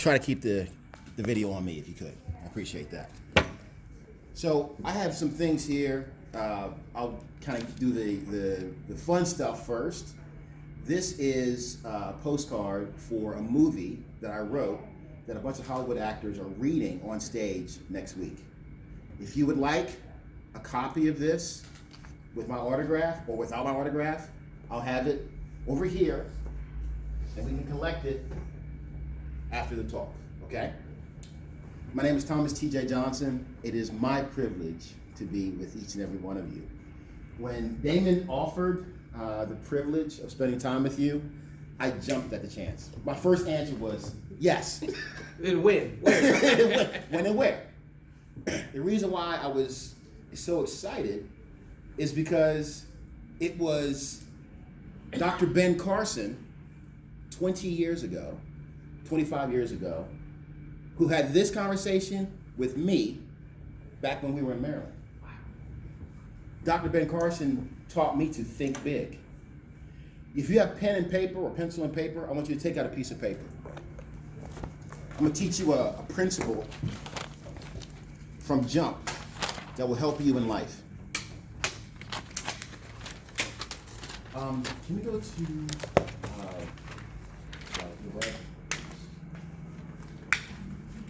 try to keep the video on me if you could. I appreciate that. So I have some things here. I'll kind of do the fun stuff first. This is a postcard for a movie that I wrote that a bunch of Hollywood actors are reading on stage next week. If you would like a copy of this with my autograph or without my autograph, I'll have it over here and we can collect it after the talk, okay? My name is Thomas T.J. Johnson. It is my privilege to be with each and every one of you. When Damon offered the privilege of spending time with you, I jumped at the chance. My first answer was yes. Then when? When and where? The reason why I was so excited is because it was Dr. Ben Carson 20 years ago, 25 years ago, who had this conversation with me back when we were in Maryland. Dr. Ben Carson taught me to think big. If you have pen and paper or pencil and paper, I want you to take out a piece of paper. I'm going to teach you a principle from Jump that will help you in life. Can we go to the web?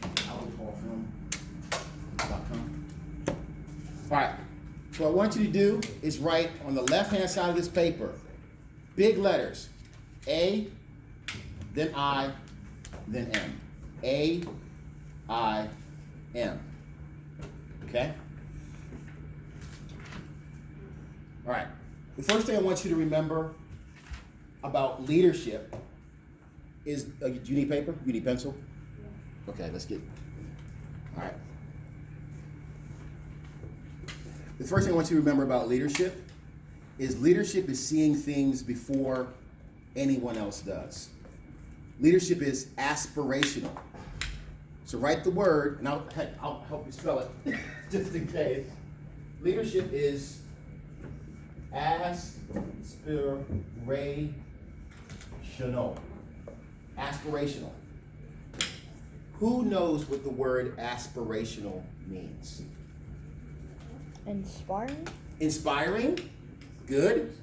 AlanPaulFilm.com. All right. So what I want you to do is write on the left-hand side of this paper, big letters, A, then I, then M. A, I, M. Okay? All right. The first thing I want you to remember about leadership is, do you need paper? You need pencil? Yeah. Okay, let's get, all right. The first thing I want you to remember about leadership is seeing things before anyone else does. Leadership is aspirational. So write the word, and I'll help you spell it, just in case. Leadership is aspirational. Aspirational. Who knows what the word aspirational means? Inspiring? Inspiring? Good.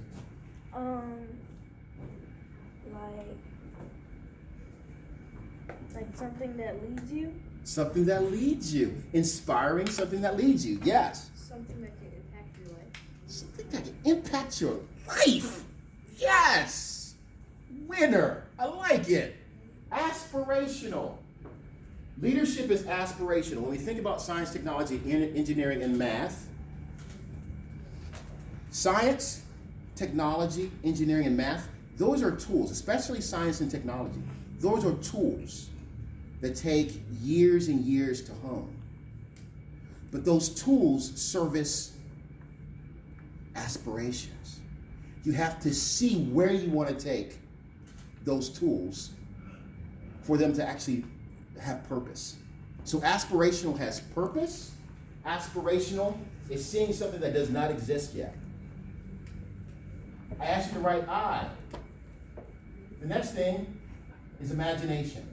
Like something that leads you? Something that leads you. Inspiring, something that leads you. Yes. Something that can impact your life. Something that can impact your life. Yes. Winner. I like it. Aspirational. Leadership is aspirational. When we think about science, technology, engineering, and math, science, technology, engineering, and math, those are tools, especially science and technology. Those are tools that take years and years to hone. But those tools service aspirations. You have to see where you want to take those tools for them to actually have purpose. So aspirational has purpose. Aspirational is seeing something that does not exist yet. I asked you to write I. The next thing is imagination.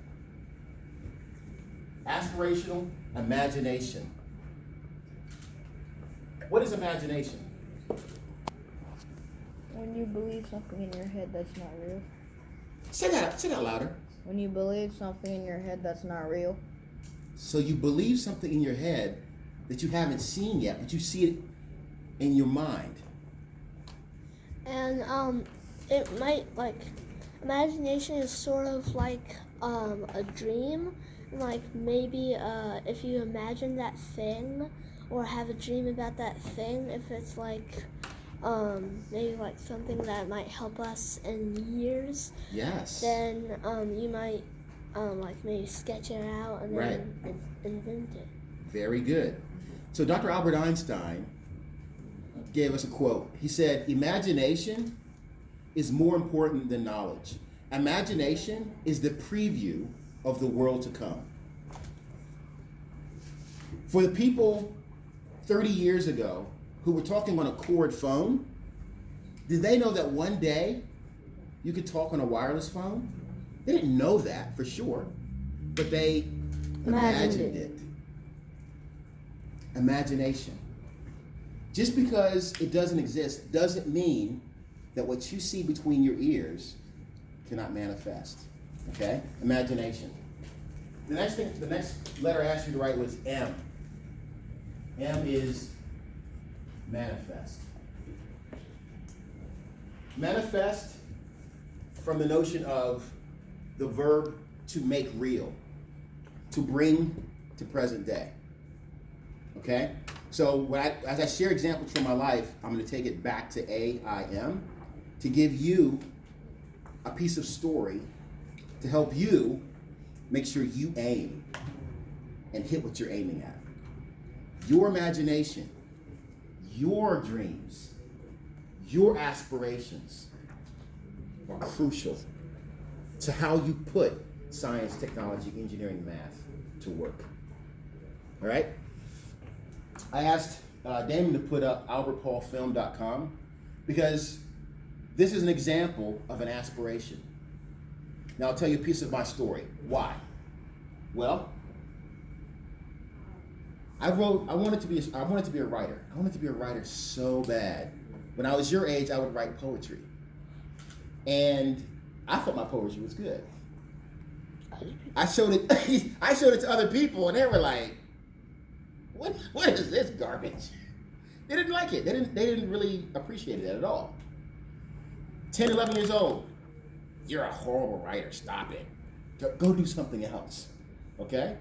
Aspirational, imagination. What is imagination? When you believe something in your head that's not real. Say that louder. When you believe something in your head that's not real. So you believe something in your head that you haven't seen yet, but you see it in your mind. And it might, like, imagination is sort of like a dream. Like maybe if you imagine that thing or have a dream about that thing, if it's like maybe like something that might help us in years. Yes. Then you might like maybe sketch it out and then invent it. Very good. So Dr. Albert Einstein gave us a quote. He said, "Imagination is more important than knowledge. Imagination is the preview of the world to come." For the people 30 years ago who were talking on a cord phone, did they know that one day you could talk on a wireless phone? They didn't know that for sure. but they imagined it. Imagination. Just because it doesn't exist doesn't mean that what you see between your ears cannot manifest. Okay? Imagination. The next letter I asked you to write was M. M is manifest. Manifest from the notion of the verb to make real, to bring to present day. Okay? So as I share examples from my life, I'm going to take it back to A.I.M. to give you a piece of story to help you make sure you aim and hit what you're aiming at. Your imagination, your dreams, your aspirations are crucial to how you put science, technology, engineering, math to work. All right? I asked Damon to put up albertpaulfilm.com because this is an example of an aspiration. Now I'll tell you a piece of my story. Why? Well, I wanted to be a writer. I wanted to be a writer so bad. When I was your age, I would write poetry. And I thought my poetry was good. I showed it to other people and they were like, what is this garbage? They didn't like it. They didn't really appreciate it at all. 10, 11 years old. You're a horrible writer. Stop it. Go do something else. Okay?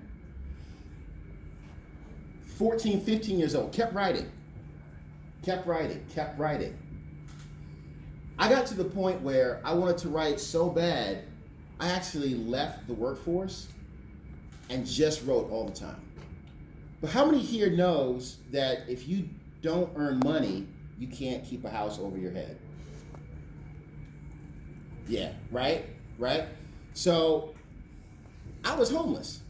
14, 15 years old. Kept writing. I got to the point where I wanted to write so bad, I actually left the workforce and just wrote all the time. But how many here knows that if you don't earn money, you can't keep a house over your head? Yeah, right? So I was homeless.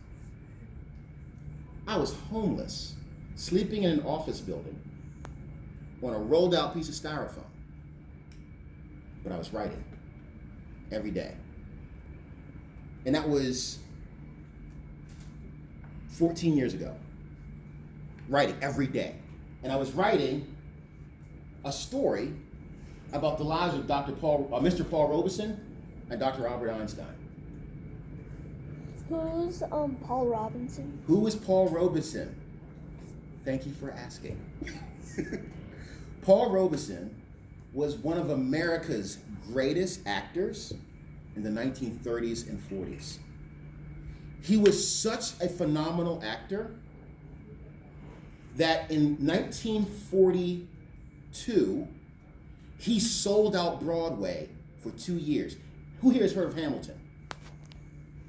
Sleeping in an office building on a rolled out piece of styrofoam. But I was writing every day. And that was 14 years ago. Writing every day. And I was writing a story about the lives of Mr. Paul Robeson and Dr. Albert Einstein. Who's Paul Robinson? Who is Paul Robeson? Thank you for asking. Paul Robeson was one of America's greatest actors in the 1930s and 40s. He was such a phenomenal actor that in 1942, he sold out Broadway for 2 years. Who here has heard of Hamilton?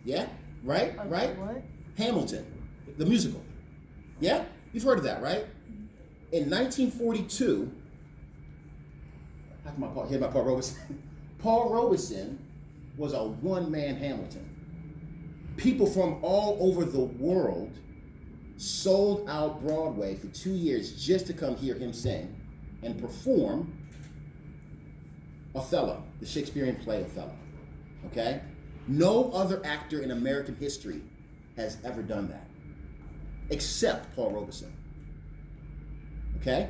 Yeah? Right? What? Hamilton, the musical. Yeah? You've heard of that, right? In 1942, Paul Robeson. Paul Robeson was a one-man Hamilton. People from all over the world sold out Broadway for 2 years just to come hear him sing and perform Othello, the Shakespearean play Othello. Okay? No other actor in American history has ever done that, except Paul Robeson. Okay?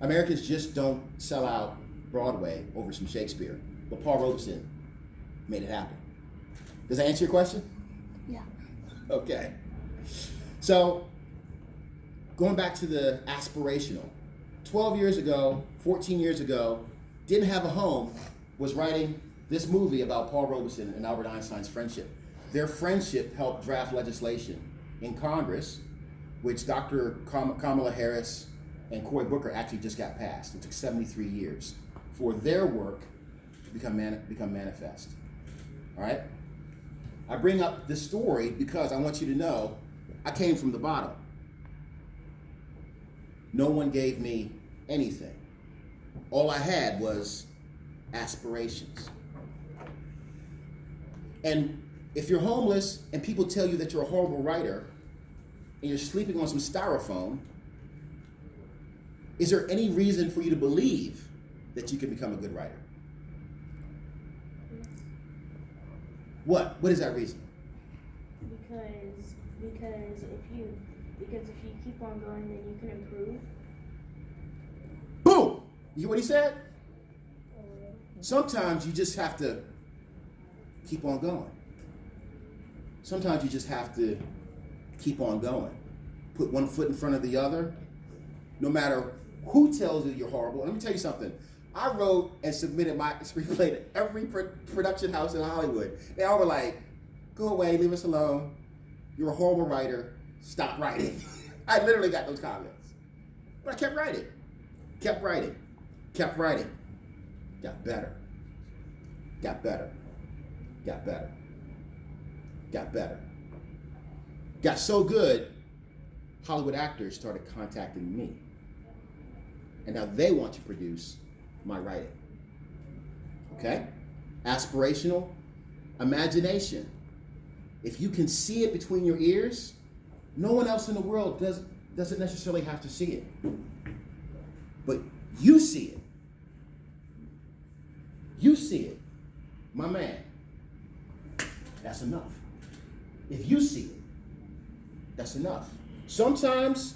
Americans just don't sell out Broadway over some Shakespeare, but Paul Robeson made it happen. Does that answer your question? Yeah. Okay. So, going back to the aspirational, 12 years ago, 14 years ago, didn't have a home, was writing this movie about Paul Robeson and Albert Einstein's friendship. Their friendship helped draft legislation in Congress, which Dr. Kamala Harris and Cory Booker actually just got passed. It took 73 years for their work to become manifest. All right? I bring up this story because I want you to know I came from the bottom. No one gave me anything. All I had was aspirations. And if you're homeless and people tell you that you're a horrible writer and you're sleeping on some styrofoam, is there any reason for you to believe that you can become a good writer? Yes. What? What is that reason? Because if you keep on going, then you can improve. Boom! You hear what he said? Sometimes you just have to keep on going. Sometimes you just have to keep on going. Put one foot in front of the other. No matter who tells you you're horrible. Let me tell you something. I wrote and submitted my screenplay to every production house in Hollywood. They all were like, go away, leave us alone. You're a horrible writer. Stop writing. I literally got those comments. But I kept writing. Kept writing. Kept writing. Got better. Got better. Got better. Got better. Got so good, Hollywood actors started contacting me. And now they want to produce my writing. Okay? Aspirational imagination. If you can see it between your ears, no one else in the world doesn't necessarily have to see it. But you see it. You see it. My man. That's enough. If you see it, that's enough. Sometimes,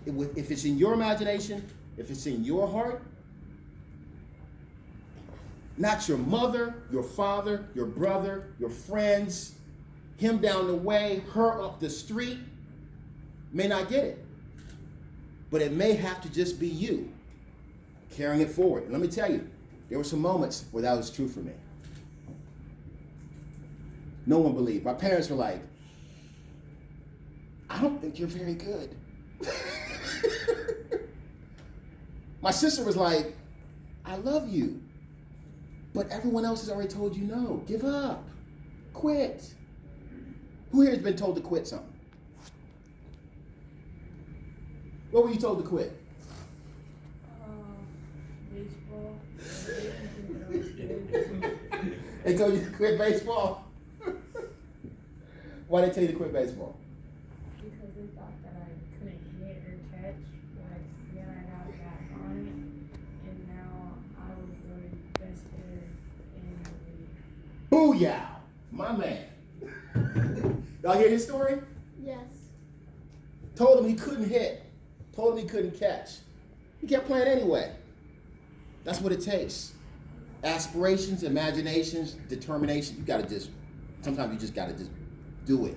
if it's in your imagination, if it's in your heart, not your mother, your father, your brother, your friends, him down the way, her up the street, may not get it. But it may have to just be you carrying it forward. And let me tell you, there were some moments where that was true for me. No one believed. My parents were like, I don't think you're very good. My sister was like, I love you, but everyone else has already told you no. Give up. Quit. Who here has been told to quit something? What were you told to quit? Baseball. They told you to quit baseball? Why did they tell you to quit baseball? Because they thought that I couldn't hit or catch, but then I got back on it, and now I was the best hitter in the league. Booyah! My man. Y'all hear his story? Yes. Told him he couldn't hit. Told him he couldn't catch. He kept playing anyway. That's what it takes. Aspirations, imaginations, determination. Sometimes you just gotta just do it.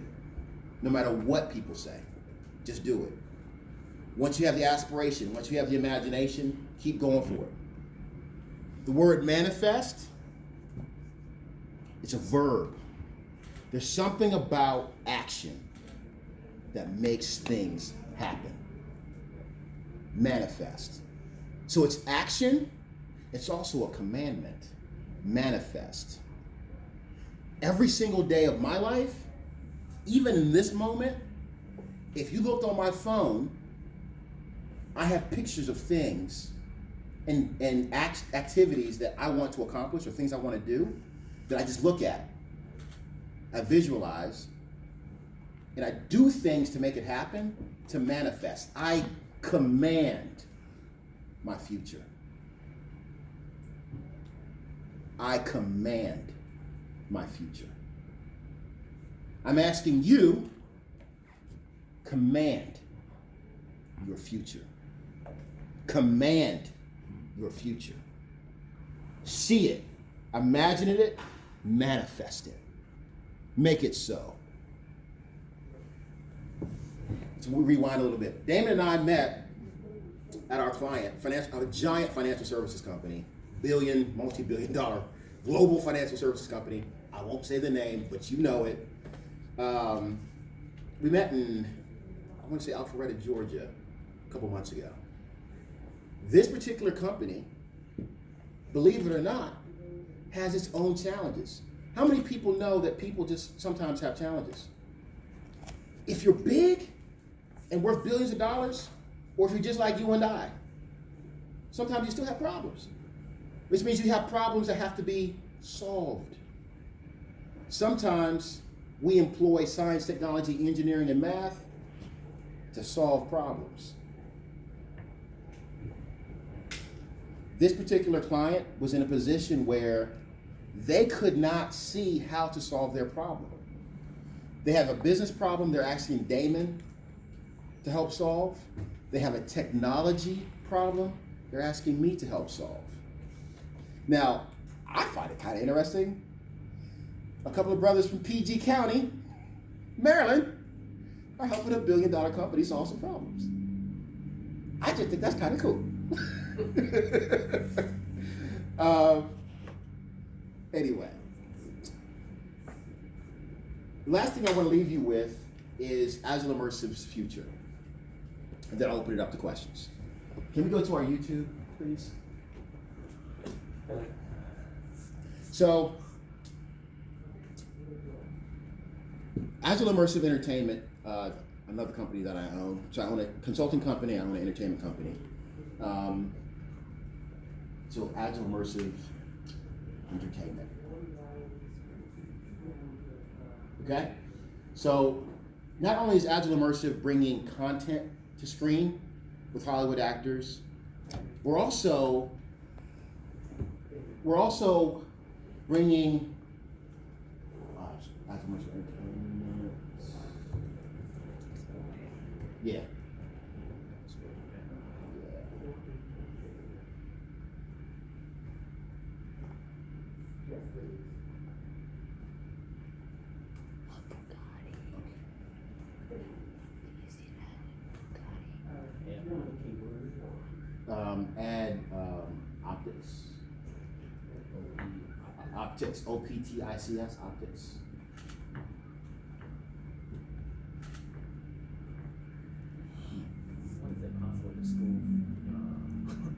No matter what people say, just do it. Once you have the aspiration, once you have the imagination, keep going for it. The word manifest, it's a verb. There's something about action that makes things happen. Manifest. So it's action, it's also a commandment. Manifest. Every single day of my life, even in this moment, if you looked on my phone, I have pictures of things and activities that I want to accomplish or things I want to do that I just look at. I visualize, and I do things to make it happen, to manifest. I command my future. I command my future. I'm asking you, command your future. Command your future. See it, imagine it, manifest it. Make it so. So we rewind a little bit. Damon and I met at our client, a giant financial services company, multi-billion dollar global financial services company. I won't say the name, but you know it. We met in, I want to say Alpharetta, Georgia, a couple months ago. This particular company, believe it or not, has its own challenges. How many people know that people just sometimes have challenges? If you're big and worth billions of dollars, or if you're just like you and I, sometimes you still have problems, which means you have problems that have to be solved. Sometimes we employ science, technology, engineering, and math to solve problems. This particular client was in a position where they could not see how to solve their problem. They have a business problem they're asking Damon to help solve. They have a technology problem they're asking me to help solve. Now, I find it kind of interesting. A couple of brothers from PG County, Maryland, are helping a $1 billion company solve some problems. I just think that's kind of cool. Anyway, the last thing I want to leave you with is Agile Immersive's future. And then I'll open it up to questions. Can we go to our YouTube, please? So, Agile Immersive Entertainment, another company that I own. So I own a consulting company, I own an entertainment company. So Agile Immersive Entertainment. Okay? So not only is Agile Immersive bringing content to screen with Hollywood actors, we're also bringing Agile Immersive Entertainment. Yeah. Add optics. Optics, OPTICS, optics. What is that console in the school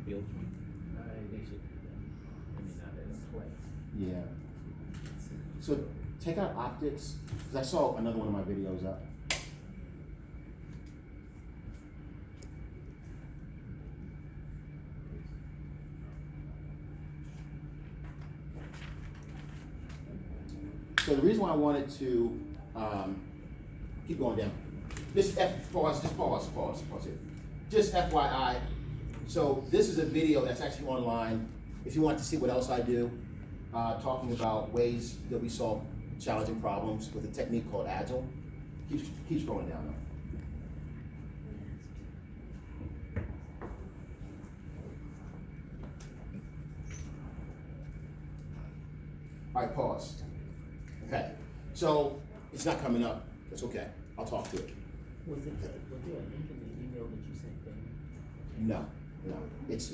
built? They should do that. I mean, not as a play. Yeah. So take out optics, because I saw another one of my videos up. So the reason why I wanted to keep going down. Pause here. Just FYI. So this is a video that's actually online. If you want to see what else I do, talking about ways that we solve challenging problems with a technique called Agile. Keep scrolling down though. All right, pause. Okay, so it's not coming up. That's okay. I'll talk to it. Was there a link in the email that you sent them? No. It's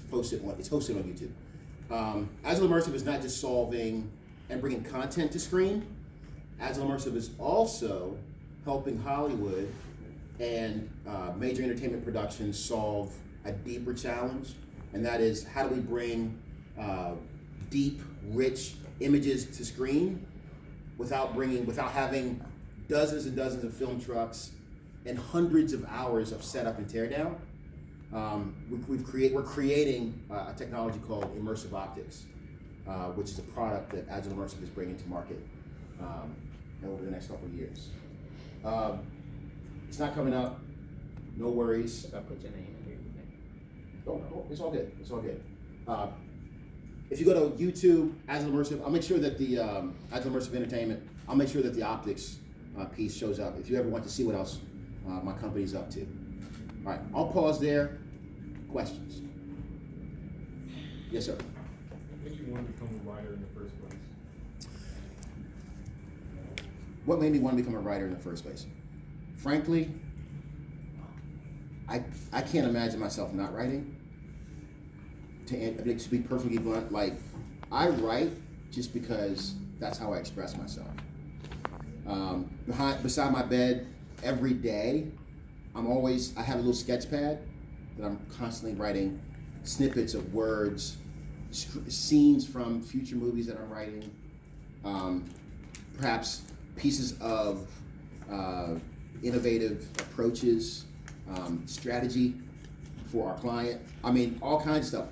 posted on. It's hosted on YouTube. Agile Immersive is not just solving and bringing content to screen. Agile Immersive is also helping Hollywood and major entertainment productions solve a deeper challenge, and that is how do we bring deep, rich images to screen without having dozens and dozens of film trucks and hundreds of hours of setup and teardown. We're creating a technology called Immersive Octaves, which is a product that Agile Immersive is bringing to market over the next couple of years. It's not coming up. No worries. If I put your name in here, you think? Oh, it's all good. It's all good. If you go to YouTube, Agile Immersive, I'll make sure that the Agile Immersive Entertainment, I'll make sure that the optics piece shows up if you ever want to see what else my company's up to. All right, I'll pause there. Questions? Yes, sir. What made you want to become a writer in the first place? What made me want to become a writer in the first place? Frankly, I can't imagine myself not writing. To be perfectly blunt, like I write just because that's how I express myself. Beside my bed every day, I have a little sketch pad that I'm constantly writing snippets of words, scenes from future movies that I'm writing, perhaps pieces of innovative approaches, strategy for our client. I mean, all kinds of stuff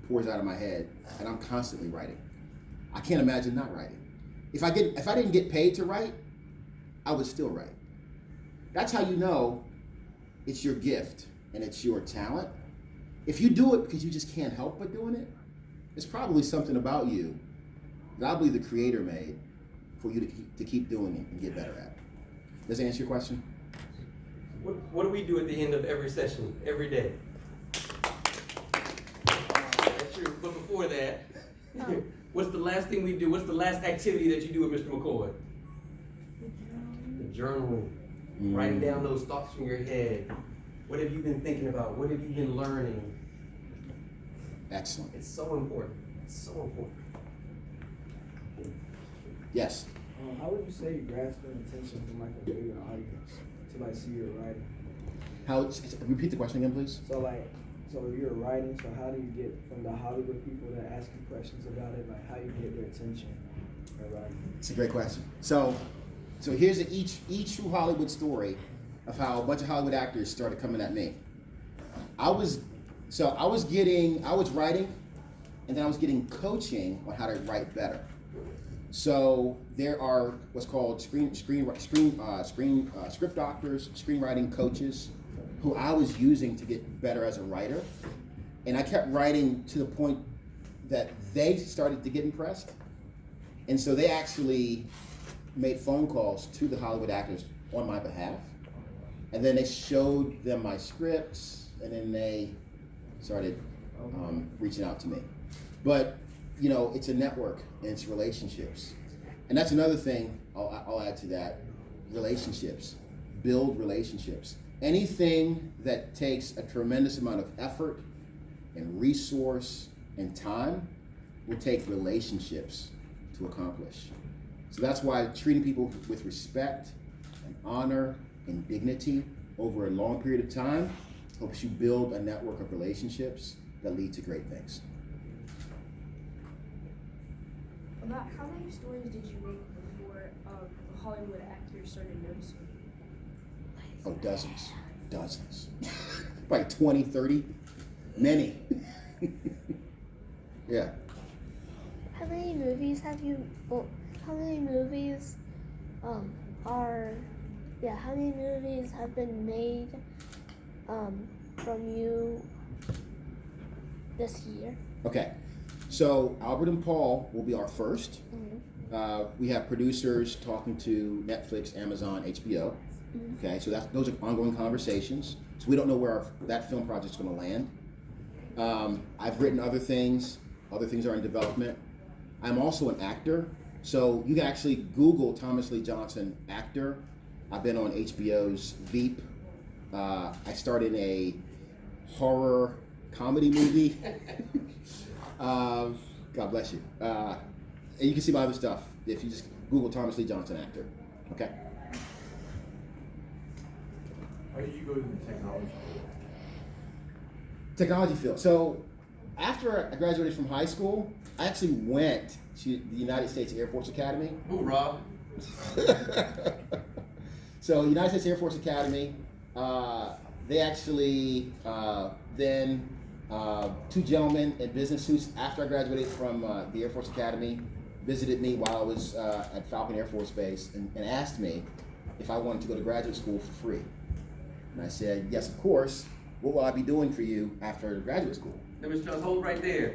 pours out of my head, and I'm constantly writing. I can't imagine not writing. If I didn't get paid to write, I would still write. That's how you know it's your gift and it's your talent. If you do it because you just can't help but doing it, it's probably something about you that I believe the Creator made for you to keep doing it and get better at. Does that answer your question? What do we do at the end of every session, every day? That's true. But before that, what's the last thing we do? What's the last activity that you do with Mr. McCoy? The journaling. Writing down those thoughts from your head. What have you been thinking about? What have you been learning? Excellent. It's so important. It's so important. Yes. How would you say you grasp the attention from like a bigger audience to like see your writing? Repeat the question again, please. So you're writing. So how do you get from the Hollywood people that ask you questions about it? Like how you get their attention by writing? It's a great question. So here's each true Hollywood story of how a bunch of Hollywood actors started coming at me. I was writing, and then I was getting coaching on how to write better. So there are what's called script doctors, screenwriting coaches, who I was using to get better as a writer, and I kept writing to the point that they started to get impressed, and so they actually made phone calls to the Hollywood actors on my behalf, and then they showed them my scripts, and then they started reaching out to me. But it's a network and it's relationships, and that's another thing I'll add to that. Relationships, build relationships. Anything that takes a tremendous amount of effort and resource and time will take relationships to accomplish. So that's why treating people with respect and honor and dignity over a long period of time helps you build a network of relationships that lead to great things. About how many stories did you make before the Hollywood actors started noticing you? Oh, dozens. Like 20, 30, many. Yeah. How many movies have you? How many movies how many movies have been made from you this year? Okay. So Albert and Paul will be our first. Mm-hmm. We have producers talking to Netflix, Amazon, HBO. Mm-hmm. Okay, so those are ongoing conversations. So we don't know where that film project's going to land. I've written other things. Other things are in development. I'm also an actor. So you can actually Google Thomas Lee Johnson actor. I've been on HBO's Veep. I started a horror comedy movie. God bless you. And you can see my other stuff if you just Google Thomas Lee Johnson actor. Okay. How did you go to the Technology field. So after I graduated from high school, I actually went to the United States Air Force Academy. Ooh, Rob. So United States Air Force Academy, they actually then two gentlemen in business suits after I graduated from the Air Force Academy visited me while I was at Falcon Air Force Base and asked me if I wanted to go to graduate school for free. And I said, yes, of course. What will I be doing for you after graduate school? Now, Mr. Jones, hold right there.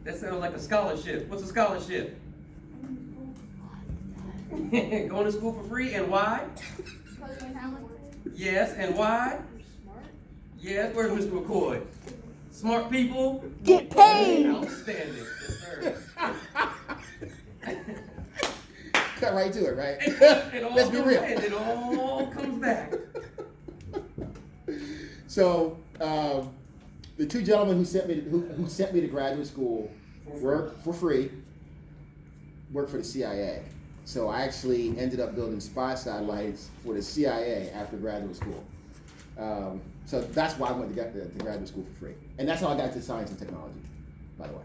That sounds like a scholarship. What's a scholarship? Going to school for free, and why? Yes, and why? Yes, where's Mr. McCoy? Smart people Get paid! Outstanding. Yes, sir. Cut right to it, right? Let's be real. And it all comes back. So the two gentlemen who sent me to graduate school work for free, worked for the CIA. So I actually ended up building spy satellites for the CIA after graduate school. So that's why I went to graduate school for free. And that's how I got into science and technology, by the way.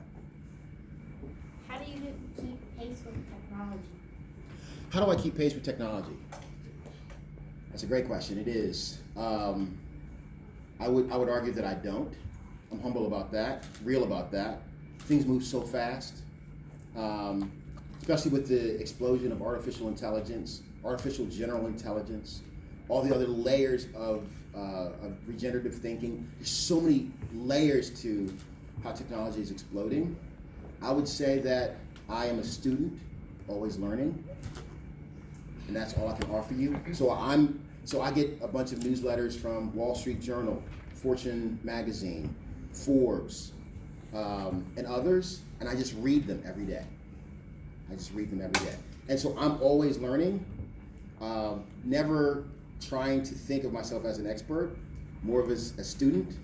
How do you keep pace with technology? How do I keep pace with technology? That's a great question. It is. I would argue that I don't. I'm humble about that, real about that. Things move so fast, especially with the explosion of artificial intelligence, artificial general intelligence, all the other layers of regenerative thinking. There's so many layers to how technology is exploding. I would say that I am a student, always learning, and that's all I can offer you. So I get a bunch of newsletters from Wall Street Journal, Fortune Magazine, Forbes, and others, and I just read them every day. And so I'm always learning, never trying to think of myself as an expert, more of as a student,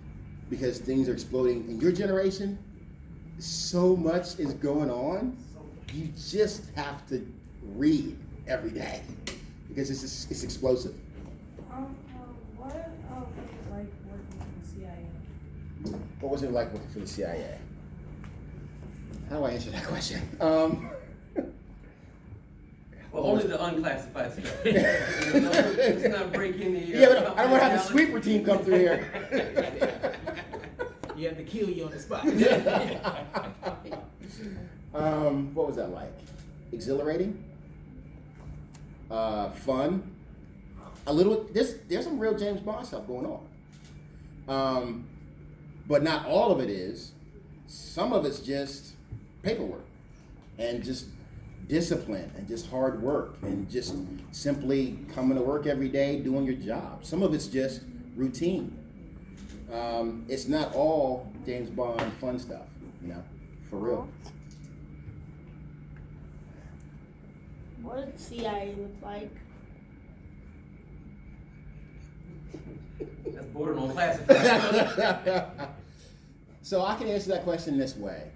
because things are exploding in your generation. So much is going on. You just have to read every day because it's explosive. What was it like working for the CIA? What was it like working for the CIA? How do I answer that question? Well, only the unclassified stuff. Let's not break any. Yeah, but I don't want to have the sweeper team come through here. You have to kill you on the spot. What was that like? Exhilarating, fun, a little. There's some real James Bond stuff going on, but not all of it is. Some of it's just paperwork and just discipline and just hard work and just simply coming to work every day doing your job. Some of it's just routine. It's not all James Bond fun stuff, for real. What did CIA look like? That's bordering on classified. So I can answer that question this way.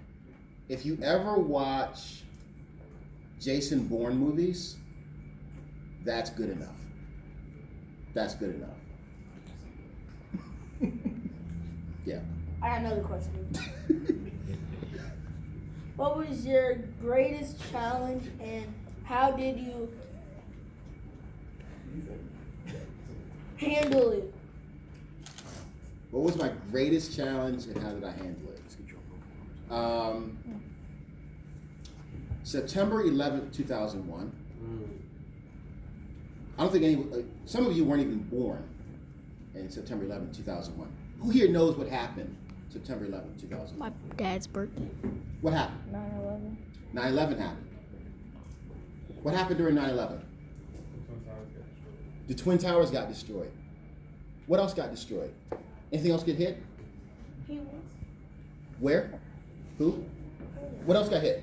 If you ever watch Jason Bourne movies, that's good enough. That's good enough. Yeah. I got another question. What was your greatest challenge and how did you handle it? What was my greatest challenge and how did I handle it? September 11th, 2001. I don't think some of you weren't even born in September 11th, 2001. Who here knows what happened September 11th, 2001? My dad's birthday. What happened? 9/11. 9/11 happened. What happened during 9/11? The Twin Towers got destroyed. What else got destroyed? Anything else get hit? Where? Who? What else got hit?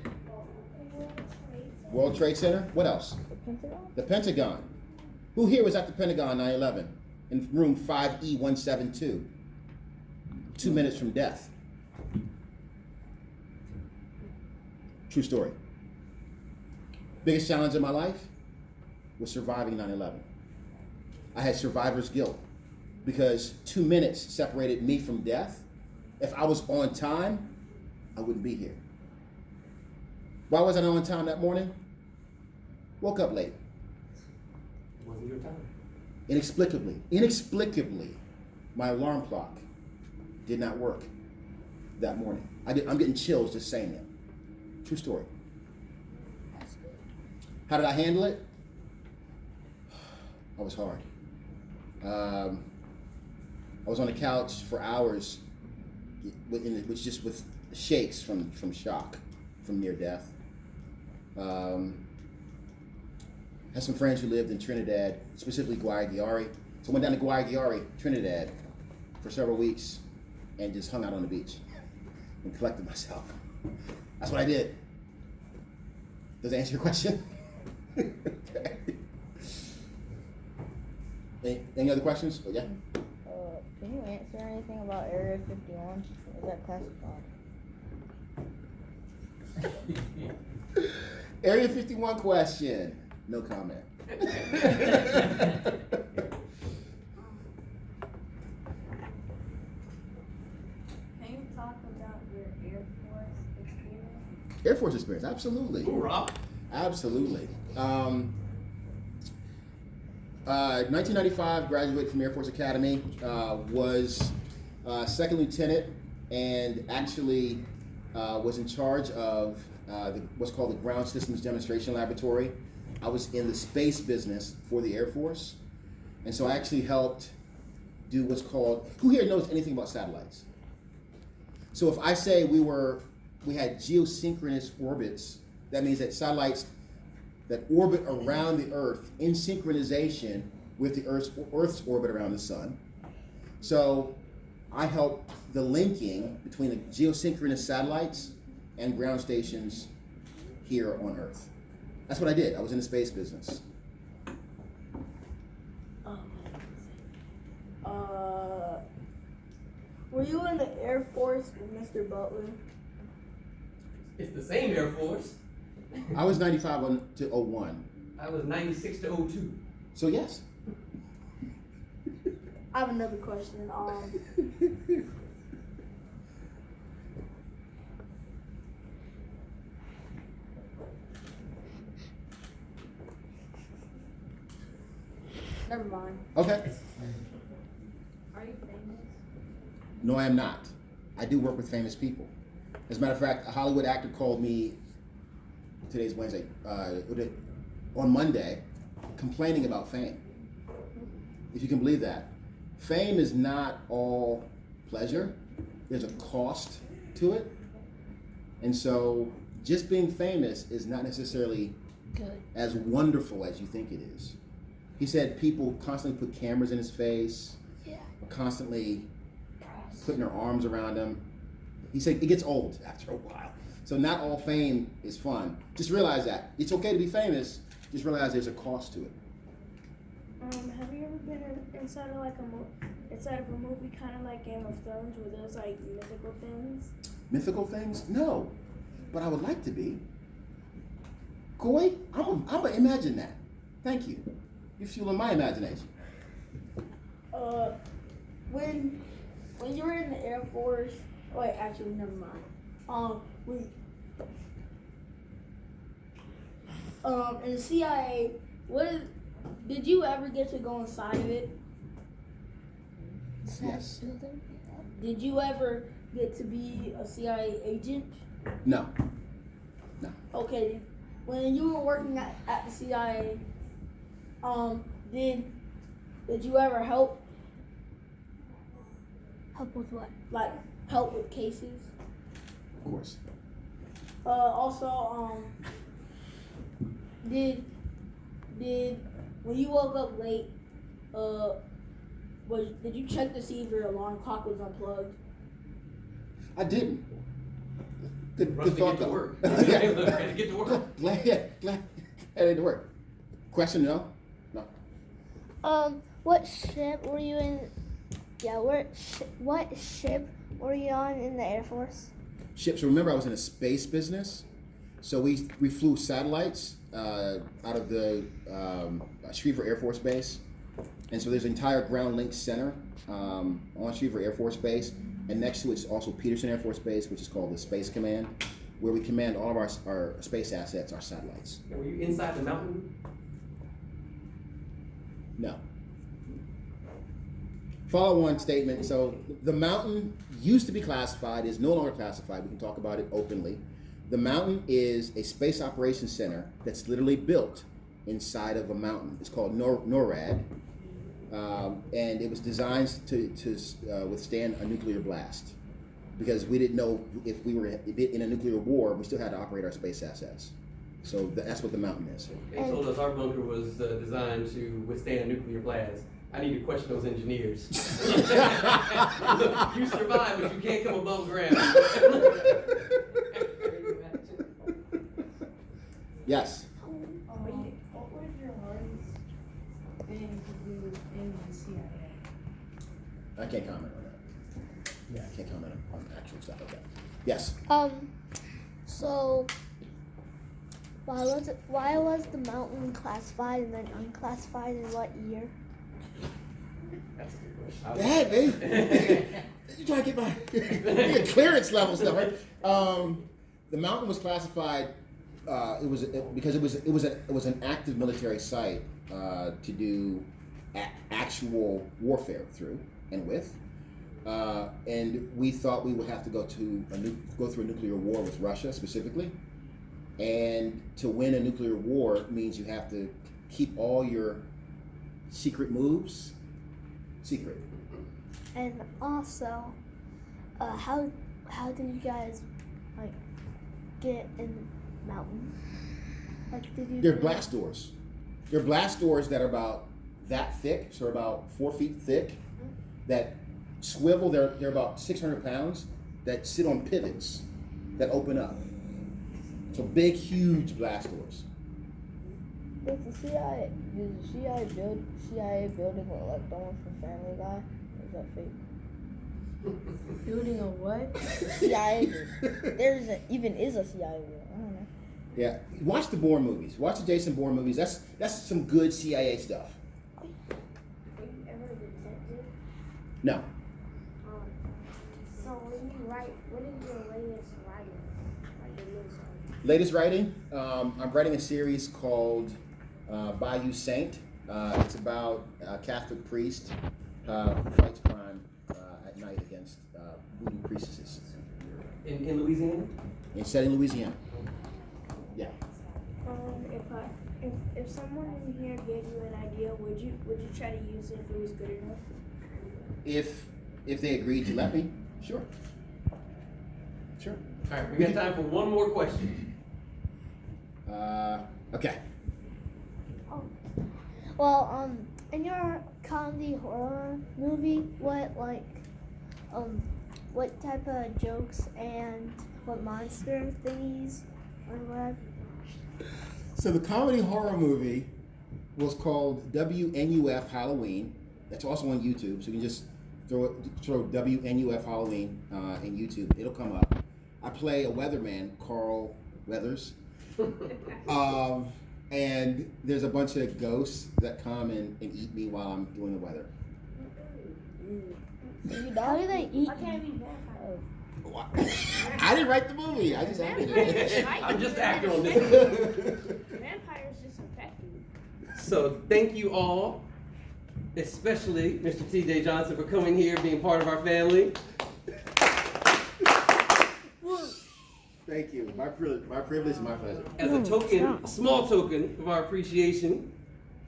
World Trade Center. What else? The Pentagon. Who here was at the Pentagon 9/11? In room 5E172. 2 minutes from death. True story. Biggest challenge of my life was surviving 9/11. I had survivor's guilt because 2 minutes separated me from death. If I was on time, I wouldn't be here. Why was I not on time that morning? Woke up late. It wasn't your time. Inexplicably, my alarm clock did not work that morning. I'm getting chills just saying it. True story. How did I handle it? I was hard. I was on the couch for hours, just with shakes from shock, from near death. Had some friends who lived in Trinidad, specifically Guayagüari. So I went down to Guayagüari, Trinidad, for several weeks and just hung out on the beach and collected myself. That's what I did. Does that answer your question? Okay. Any other questions? Oh, yeah. Can you answer anything about Area 51? Is that classified? Area 51 question. No comment. Can you talk about your Air Force experience? Air Force experience, absolutely. Hoorah. Absolutely. 1995, graduated from Air Force Academy, was second lieutenant, and actually was in charge of what's called the Ground Systems Demonstration Laboratory. I was in the space business for the Air Force, and so I actually helped do what's called, who here knows anything about satellites? So if I say we had geosynchronous orbits That means that satellites that orbit around the Earth in synchronization with the Earth's orbit around the sun. So I help the linking between the geosynchronous satellites and ground stations here on Earth. That's what I did. I was in the space business. Were you in the Air Force with Mr. Butler? It's the same Air Force. I was 95 to 01. I was 96 to 02. So yes. I have another question. Never mind. Okay. Are you famous? No, I am not. I do work with famous people. As a matter of fact, a Hollywood actor called me, today's Wednesday, on Monday, complaining about fame. If you can believe that. Fame is not all pleasure. There's a cost to it. And so just being famous is not necessarily Good. as wonderful as you think it is. He said people constantly put cameras in his face, Yeah. constantly putting their arms around him. He said it gets old after a while. So not all fame is fun. Just realize that. It's okay to be famous, just realize there's a cost to it. Have you ever been inside of like inside of a movie kind of like Game of Thrones where there's like mythical things? Mythical things? No. But I would like to be. Koi, I'm gonna imagine that. Thank you. You're fueling my imagination. When you were in the Air Force, wait, actually, never mind. In the CIA, did you ever get to go inside of it? Yes. Did you ever get to be a CIA agent? No. Okay, when you were working at the CIA, did you ever help with what? like help with cases? Of course. Also, did when you woke up late, did you check to see if your alarm clock was unplugged? I didn't. Good Rush to thought get to though. work. Yeah. Had to get to work. Glad I had to work. Question? No. What ship were you in? Yeah, what ship were you on in the Air Force? Ships. Remember, I was in a space business, so we flew satellites out of the Schriever Air Force Base, and so there's an entire ground link center on Schriever Air Force Base, and next to it's also Peterson Air Force Base, which is called the Space Command, where we command all of our space assets, our satellites. And were you inside the mountain? No. Follow-on statement. So the mountain used to be classified, is no longer classified. We can talk about it openly. The mountain is a space operations center that's literally built inside of a mountain. It's called NORAD, and it was designed to withstand a nuclear blast, because we didn't know if we were in a nuclear war, we still had to operate our space assets. So that's what the mountain is. They told us our bunker was designed to withstand a nuclear blast. I need to question those engineers. Look, you survive, but you can't come above ground. Yes. What was your hardest thing to do in the CIA? I can't comment on that. Yeah, I can't comment on actual stuff like that. Yes. So why was the mountain classified and then unclassified in what year? That's a good question. Hey, baby. You trying to get my clearance level stuff, right? The mountain was classified. Because it was an active military site to do actual warfare through and with, and we thought we would have to go through a nuclear war with Russia specifically, and to win a nuclear war means you have to keep all your secret moves secret. And also, how did you guys get in mountain? Like, did you? They're blast doors. They're blast doors that are about that thick, so about 4 feet thick, that swivel. They're about 600 pounds, that sit on pivots that open up. So big, huge blast doors. Does the CIA building look like the one from Family Guy? Or is that fake? Building a what? CIA building. There isn't even is a CIA building. I don't know. Yeah, watch the Bourne movies. Watch the Jason Bourne movies. That's some good CIA stuff. Have you ever been tempted? No, So when you write, what is your latest writing? Like your newest writing? latest writing. I'm writing a series called Bayou Saint. It's about a Catholic priest who fights crime at night against voodoo priestesses. In Louisiana? It's set in Louisiana. Yeah. If someone in here gave you an idea, would you try to use it if it was good enough? If they agreed to let me, sure. Sure. All right, we got time for one more question. Okay. Well, in your comedy horror movie, what type of jokes and what monster thingies or what? So the comedy horror movie was called WNF Halloween. That's also on YouTube, so you can just throw WNF Halloween in YouTube. It'll come up. I play a weatherman, Carl Weathers. And there's a bunch of ghosts that come and eat me while I'm doing the weather. How do they eat? Why can't it be vampires? I didn't write the movie. I just acted it. I'm just an actor on this. Vampires just infect you. So thank you all, especially Mr. T.J. Johnson, for coming here, being part of our family. Thank you. My privilege and my pleasure. As a token, a small token of our appreciation,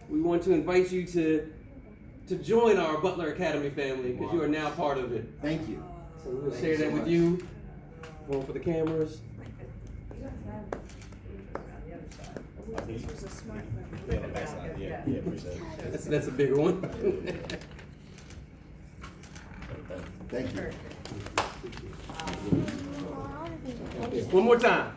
we want to invite you to join our Butler Academy family, because you are now part of it. Thank you. So we'll share that with you. One for the cameras. This was a smart Yeah, appreciate it. That's a bigger one. Thank you. One more time.